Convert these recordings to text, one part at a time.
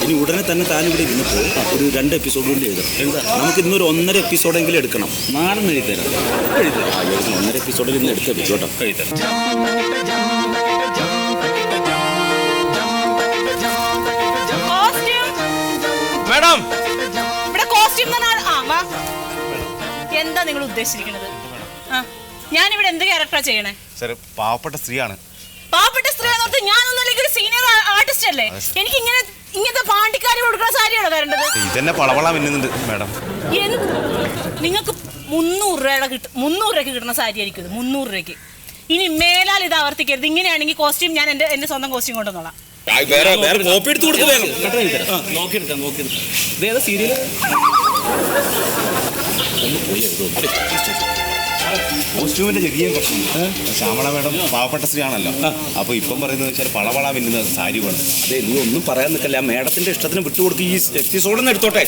ഇനി ഉടനെ തന്നെ താനിവിടെ ഇരുന്നിട്ട് ഒരു 2 എപ്പിസോഡ് കൊണ്ട് എഴുതാം. നമുക്ക് ഇന്നൊരു 1.5 എപ്പിസോഡെങ്കിലും എടുക്കണം. നാളെ എഴുതരാം. 1.5 എപ്പിസോഡിൽ ഇന്ന് എടുത്ത് വെച്ചോട്ടോ. മേഡം എന്താ നിങ്ങൾ ഉദ്ദേശിച്ചിരിക്കുന്നത്? ഞാനിവിടെ എന്ത് ക്യാരക്ടറാ ചെയ്യണേ? പാവപ്പെട്ട സ്ത്രീയാണ്. പാവപ്പെട്ട സ്ത്രീയാണെന്നോർത്ത് ഞാനൊന്നല്ലെങ്കിൽ സീനിയർ ആർട്ടിസ്റ്റ് അല്ലേ? എനിക്ക് ഇങ്ങനത്തെ പാണ്ടിക്കാരി കൊടുക്കുന്ന സാരിയാണോ തരേണ്ടത്? ഇതെന്നെ പളവള മിന്നുന്നുണ്ട് മേഡം. നിങ്ങൾക്ക് 300 രൂപയ്ക്ക് കിട്ടുന്ന സാരി ആയിരിക്കും. 300 രൂപയ്ക്ക്. ഇനി മേലാൽ ഇത് ആവർത്തിക്കരുത്. ഇങ്ങനെയാണെങ്കിൽ കോസ്റ്റ്യൂം ഞാൻ എന്റെ സ്വന്തം കോസ്റ്റ്യൂം കൊണ്ടുവന്നോളാം. കോസ്റ്റ്യൂമിന്റെ ചെറിയ പ്രശ്നം. ശ്യാമള മേഡം പാവപ്പെട്ട സ്ത്രീയാണല്ലോ. അപ്പൊ ഇപ്പം പറയുന്നത് വെച്ചാൽ പളവള മിന്നുന്ന സാരി വേണം. അതെ, നീ ഒന്നും പറയാൻ നിൽക്കല്ല. മേഡത്തിന്റെ ഇഷ്ടത്തിന് വിട്ടുകൊടുത്ത് ഈ എപ്പിസോഡിൽ എടുത്തോട്ടെ.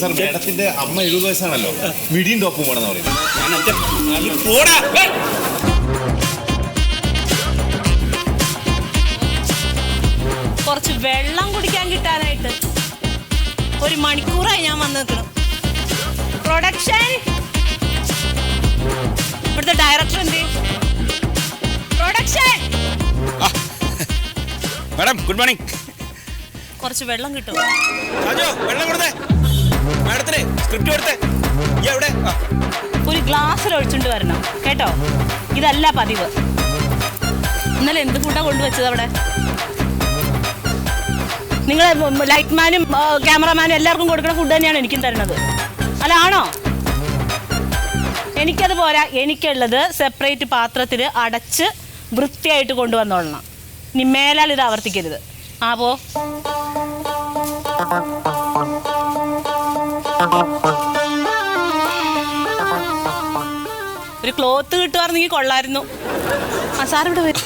സാർ, മേഡത്തിന്റെ അമ്മ 70 വയസ്സാണല്ലോ. മിഡിയും ടോപ്പും വേണമെന്ന് പറയുന്നത്. കുറച്ച് വെള്ളം കുടിക്കാൻ കിട്ടാനായിട്ട് 1 മണിക്കൂറായി ഞാൻ വന്ന് നിൽക്കണം. പ്രൊഡക്ഷൻ, ഇവിടുത്തെ ഡയറക്ടർ എന്ത്? Production madam, good morning. കുറച്ച് വെള്ളം കിട്ടുമോ? വെള്ളം കൊടുത്തേ. മാഡത്തിന് സ്ക്രിപ്റ്റ് കൊടുത്തേ. എവിടെ? ഒരു ഗ്ലാസ്സിൽ ഒഴിച്ചുകൊണ്ട് വരണം കേട്ടോ. ഇതല്ല പതിവ്. ഇന്നലെ എന്ത് ഫുഡാ കൊണ്ടുവച്ചത് അവിടെ? നിങ്ങൾ ലൈറ്റ്മാനും ക്യാമറമാനും എല്ലാവർക്കും കൊടുക്കുന്ന ഫുഡ് തന്നെയാണ് എനിക്കും തരുന്നത്. അല്ല, ആണോ? എനിക്കത് പോരാ. എനിക്കുള്ളത് സെപ്പറേറ്റ് പാത്രത്തിൽ അടച്ച് വൃത്തിയായിട്ട് കൊണ്ടുവന്നോളണം. ഇനി മേലാൽ ഇത് ആവർത്തിക്കരുത്. പോ. ഒരു ക്ലോത്ത് കിട്ടുവായിരുന്നെങ്കിൽ കൊള്ളായിരുന്നു. സാറിവിടെ വരും.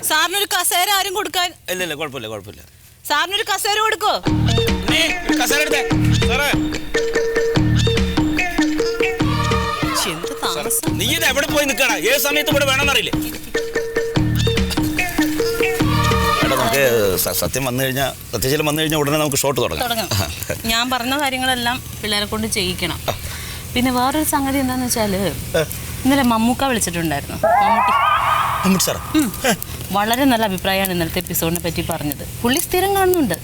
സാറിനൊരു കസേര ആരും കൊടുക്കാൻ? ഇല്ല, കുഴപ്പമില്ല. സാറിനൊരു കസേര കൊടുക്കോ? നീ ഇത് എവിടെ പോയി നിൽക്കണ? ഏത് സമയത്ത് ഇവിടെ വേണമെന്നറിയില്ലേ? നമുക്ക് സത്യം വന്നു കഴിഞ്ഞാൽ, സത്യശീലം വന്നു കഴിഞ്ഞാൽ ഉടനെ നമുക്ക് ഷോട്ട് തുടങ്ങാം. ഞാൻ പറഞ്ഞ കാര്യങ്ങളെല്ലാം പിള്ളേരെ കൊണ്ട് ചെയ്യിക്കണം. പിന്നെ വേറൊരു സംഗതി എന്താന്ന് വെച്ചാല്, ഇന്നലെ മമ്മൂക്ക വിളിച്ചിട്ടുണ്ടായിരുന്നു. മമ്മൂട്ടി സാർ വളരെ നല്ല അഭിപ്രായമാണ് ഇന്നലത്തെ എപ്പിസോഡിനെ പറ്റി പറഞ്ഞത്. പുള്ളി സ്ഥിരം കാണുന്നുണ്ട്.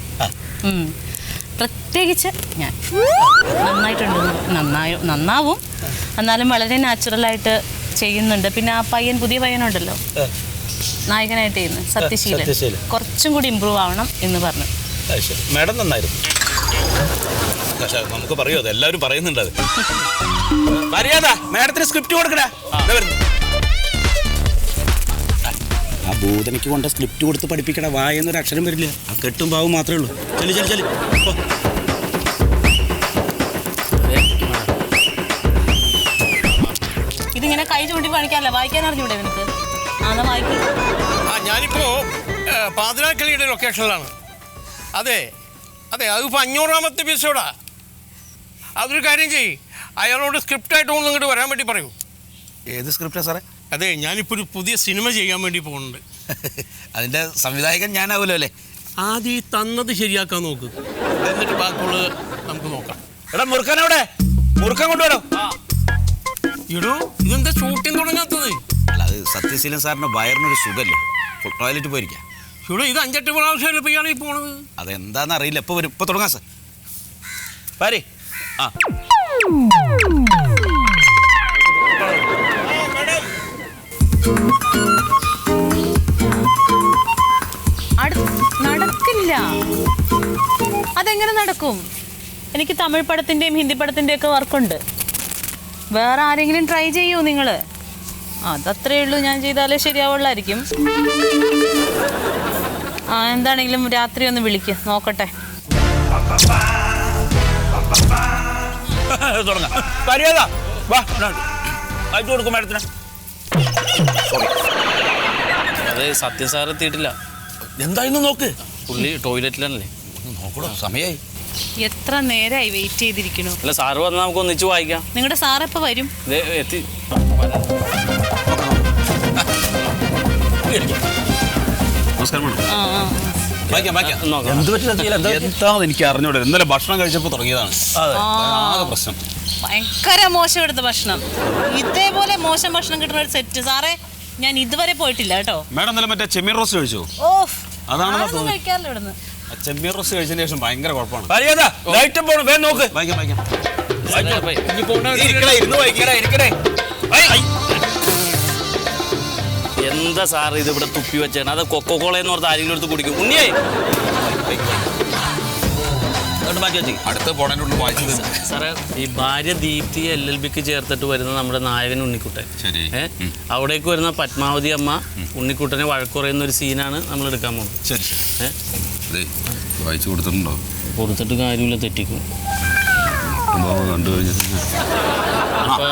പ്രത്യേകിച്ച് ഞാൻ നന്നാവും. എന്നാലും വളരെ നാച്ചുറലായിട്ട് ചെയ്യുന്നുണ്ട്. പിന്നെ ആ പുതിയ പയ്യനുണ്ടല്ലോ, നായകനായിട്ട് ചെയ്യുന്നത് സത്യശീലൻ, കുറച്ചും കൂടി ഇമ്പ്രൂവ് ആവണം എന്ന് പറഞ്ഞു. മാഡം നന്നായിരുന്നു. നമുക്ക് പറയോ, അത് എല്ലാവരും പറയുന്നുണ്ട്. അത് മര്യാദ മാഡത്തിന് സ്ക്രിപ്റ്റ് കൊടുക്കണേ. ആ ഭൂതനയ്ക്ക് കൊണ്ട് സ്ക്രിപ്റ്റ് കൊടുത്ത് പഠിപ്പിക്കണ. വായെന്നൊരു അക്ഷരം വരില്ല. ആ കെട്ടും പാവും മാത്രമേ ഉള്ളൂ. ചെല്ലു. ഇതിങ്ങനെ കൈ ചൂണ്ടി പണിക്കാനല്ല, വായിക്കാൻ അറിഞ്ഞൂടെ നിനക്ക്? വായിക്കും. ഞാനിപ്പോ പാതിരാക്കളിയുടെ ലൊക്കേഷനിലാണ്. അതെ, അതിപ്പോ 500ാമത്തെ എപ്പിസോഡാ. അതൊരു കാര്യം ചെയ്യ്, അയാളോട് സ്ക്രിപ്റ്റായിട്ട് ഒന്ന് ഇങ്ങോട്ട് വരാൻ വേണ്ടി പറയൂ. ഏത് സ്ക്രിപ്റ്റാ സാറേ? അതെ, ഞാനിപ്പോൾ ഒരു പുതിയ സിനിമ ചെയ്യാൻ വേണ്ടി പോകുന്നുണ്ട്. അതിന്റെ സംവിധായകൻ ഞാനാവുമല്ലോ അല്ലേ? ആദ്യം തന്നത് ശരിയാക്കാൻ നോക്ക്, എന്നിട്ട് ബാക്കിയുള്ളത് നമുക്ക് നോക്കാം. എടാ മുറുക്കനവിടെ, മുറുക്കൻ കൊണ്ടുവരോ. എടോ, ഇതെന്താ ഷൂട്ടിങ് തുടങ്ങാത്തത്? അല്ല, അത് സത്യശീലൻ സാറിന് വയറിനൊരു സുഖല്ലേ, ടോയ്ലറ്റ് പോയിരിക്കാം. ഇവിടെ ഇത് 5-8 പ്രാവശ്യം ഇപ്പോൾ ഇയാളീ പോണത്. അതെന്താന്ന് അറിയില്ല. എപ്പോൾ വരും? ഇപ്പോൾ തുടങ്ങാം സാർ. പാരി. നടക്കില്ല. അതെങ്ങനെ നടക്കും? എനിക്ക് തമിഴ് പടത്തിൻ്റെയും ഹിന്ദി പടത്തിൻ്റെയും ഒക്കെ വർക്കുണ്ട്. വേറെ ആരെങ്കിലും ട്രൈ ചെയ്യൂ നിങ്ങൾ? അതത്രേ ഉള്ളൂ. ഞാൻ ചെയ്താലേ ശരിയാവുള്ളായിരിക്കും. എന്താണെങ്കിലും രാത്രി ഒന്ന് വിളിക്കുക, നോക്കട്ടെ. അതെ, സത്യം സാർ എത്തിയിട്ടില്ല. എന്തായിരുന്നു നോക്ക്. പുള്ളി ടോയ്ലറ്റിലാണല്ലേ. നോക്കണോ, സമയമായി. എത്ര നേരമായി വെയിറ്റ് ചെയ്തിരിക്കണു. അല്ല, സാറ് വന്നാൽ നമുക്ക് ഒന്നിച്ച് വായിക്കാം. നിങ്ങളുടെ സാർ എപ്പോൾ വരും? എത്തി. നമസ്കാരം. നോക്കാം. എന്ത് പറ്റില്ല എന്താന്ന് എനിക്ക് അറിഞ്ഞൂടെ. ഇന്നലെ ഭക്ഷണം കഴിച്ചപ്പോൾ തുടങ്ങിയതാണ്. ആകെ പ്രശ്നം. ഭയങ്കര മോശം എടുത്ത ഭക്ഷണം. ഇതേപോലെ മോശം ഭക്ഷണം കിട്ടുന്ന ഒരു സെറ്റ് സാറേ ഞാൻ ഇതുവരെ പോയിട്ടില്ല കേട്ടോ. മേഡം ഇന്നലെ മറ്റേ ചെമ്മീൻ റോസ്റ്റ് കഴിച്ചോ? ഓഫ്, അതാണെന്ന് ആളൊന്നും കഴിക്കാറില്ല ഇവിടുന്ന്. ചെമ്മീൻ റോസ്റ്റ് കഴിച്ചതിന് ശേഷം ഭയങ്കര കുഴപ്പമാണ്. നോക്ക് വായിക്കാം. എന്താ സാർ ഇത് ഇവിടെ തുപ്പി വെച്ചാണ്? അത് കൊക്കോകോളയെന്ന് പറഞ്ഞ ആരെങ്കിലും എടുത്ത് കുടിക്കും. ഉണ്ണിയേ അടുത്ത പോണതിനുള്ളിൽ വായിച്ചത് സാറേ, ഈ ഭാര്യ ദീപ്തി LLBക്ക് ചേർത്തിട്ട് വരുന്ന നമ്മുടെ നായകൻ ഉണ്ണിക്കുട്ടൻ. ശരി. അവിടേക്ക് വരുന്ന പത്മാവതി അമ്മ ഉണ്ണിക്കുട്ടനെ വഴക്കുറയുന്ന ഒരു സീനാണ് നമ്മൾ എടുക്കാൻ പോകുന്നത്. ശരി. വായിച്ചു കൊടുത്തിട്ടുണ്ടോ? കൊടുത്തിട്ട് കാര്യമില്ല, തെറ്റിക്കും. കണ്ടു കഴിഞ്ഞാൽ അപ്പൊ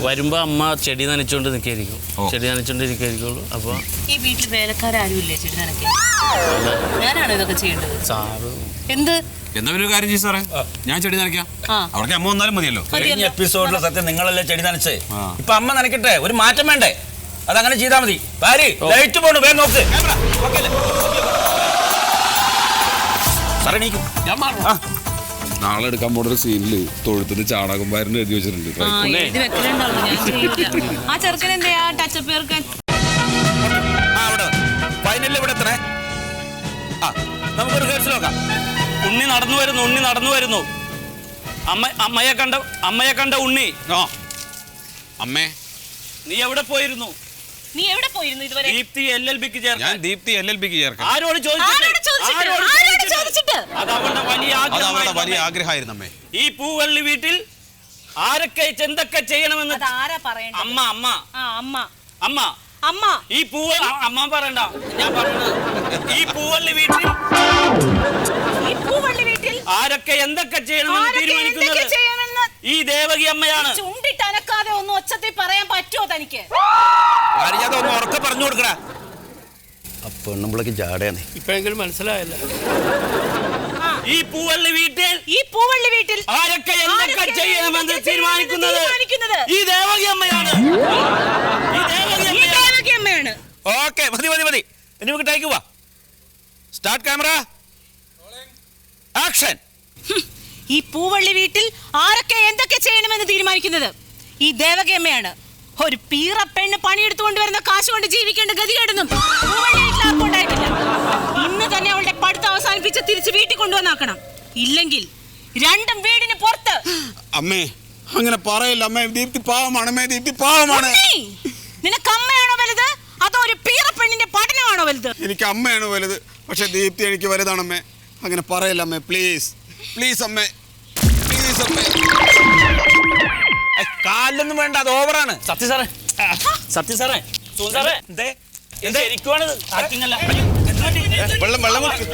വരുമ്പോ അമ്മ ചെടി നനച്ചോണ്ട് നിൽക്കായിരിക്കും. ചെടി നനച്ചോണ്ട് ഇരിക്കായിരിക്കുള്ളൂ. അപ്പൊ ഈ വീട്ടിൽ വേലക്കാരും ഇല്ലേ ചെടി നനയ്ക്കാൻ? ഞാനാണോ ഇതൊക്കെ ചെയ്യേണ്ടത്? സാറ് എന്ത് എന്നാ ഒരു കാര്യം ചെയ്യും സാറേ, ഞാൻ ചെടി നനയ്ക്കാം. അവർക്ക് അമ്മ വന്നാലും മതിയല്ലോ. കഴിഞ്ഞ എപ്പിസോഡിലെ സത്യം നിങ്ങളല്ലേ ചെടി നനച്ചേ. ഇപ്പൊ അമ്മ നനയ്ക്കട്ടെ, ഒരു മാറ്റം വേണ്ടേ? അതങ്ങനെ ചെയ്താൽ മതി. ലൈറ്റ് പോണു, വേഗം നോക്ക്. സാറേ എണീക്കും. നാളെ എടുക്കാൻ പോണ ഒരു സീനില് തൊഴുത്തിന് ചാണകംപാരന് എഴുതി വെച്ചിട്ടുണ്ട്. എഴുതി വെക്കലുണ്ടാവും, ഞാൻ ചെയ്യില്ല. ആ ചെറുക്കൻ എന്തെയാ ടച്ചപ്പ് ചേർക്കാൻ? ഫൈനലിൽ ഇവിടെ എത്തണേ. നമുക്ക് റിഹേഴ്സൽ നോക്കാം. ഉണ്ണി നടന്നു വരുന്നു. അമ്മയെ കണ്ട ഉണ്ണി. അമ്മേ, നീ എവിടെ പോയിരുന്നു? ഇതുവരെ? ദീപ്തി LLBക്ക് ചേർക്കാൻ. ഞാൻ ദീപ്തി LLBക്ക് ചേർക്കാം. ആരോട് ചോദിച്ചിട്ട്? അത് അവളുടെ വലിയ ആഗ്രഹമായിരുന്നു അമ്മേ. ഈ പൂവള്ളി വീട്ടിൽ ആരൊക്കെ എന്തൊക്കെ ചെയ്യണമെന്ന് ആരാ പറയണ്ട? അമ്മ ഈ അമ്മ പറയണ്ട, ഞാൻ പറഞ്ഞത് ഈ പൂവള്ളി വീട്ടിൽ ആരൊക്കെ എന്തൊക്കെ ചെയ്യണമെന്ന് തീരുമാനിക്കുന്നത് ഈ ദേവകി അമ്മയാണ്. ചുണ്ടിട്ടനക്കാതെ ഒന്ന് ഒച്ചത്തിൽ പറയാൻ പറ്റുമോ തനിക്ക്? ഒന്ന് ഉറക്കെ പറഞ്ഞു കൊടുക്കടാ. അപ്പൊ നമ്മളൊക്കെ ജാടയാണ്. ഇപ്പോഴെങ്കിലും മനസ്സിലായല്ലോ. ഈ പൂവള്ളി വീട്ടിൽ ആരൊക്കെ എന്തൊക്കെ ചെയ്യണമെന്ന് തീരുമാനിക്കുന്നത് ഈ ദേവകി അമ്മയാണ്. ഓക്കെ, മതി. ഇനി നമുക്ക് ടേക്ക് പോവാ. Start camera action. ഈ പൂവള്ളി വീട്ടിൽ ആരൊക്കെ എന്തൊക്കെ ചെയ്യണമെന്ന് തീരുമാനിക്കുന്നത് ഈ ദേവകയമ്മയാണ്. ഒരു പീറ പെണ്ണ് പണിയെടുത്തുകൊണ്ട് വരുന്ന കാശ് കൊണ്ട് ജീവിക്കേണ്ട ഗതികേടൊന്നും പൂവള്ളി വീട്ടിൽ ആർക്കും ഉണ്ടായിട്ടില്ല. ഇന്ന് തന്നെ അവളുടെ പഠിത്തം അവസാനിപ്പിച്ച് തിരിച്ച് വീട്ടിൽ കൊണ്ടുവന്നാക്കണം. ഇല്ലെങ്കിൽ രണ്ടും വീടിന് പുറത്ത്. അമ്മേ, അങ്ങനെ പറയില്ല അമ്മേ. ദീപ്തി പാവമാണ് അമ്മേ, ദീപ്തി പാവമാണ്. നിനക്ക് അമ്മയാണോ വലുത് അതോ ഒരു പീറ പെണ്ണിന്റെ പഠനമാണോ വലുത്? എനിക്ക് അമ്മയാണ് വലുത്, പക്ഷെ ദീപ്തി എനിക്ക് വലുതാണമ്മേ. അങ്ങനെ പറയില്ല അമ്മേ, പ്ലീസ് അമ്മേ, പ്ലീസ് അമ്മേ. കാലൊന്നും വേണ്ട, അത് ഓവറാണ്. സത്യ സാറേ ശരിക്കുമാണ് ആക്ടിങ് അല്ല. വെള്ളം വണ്ടി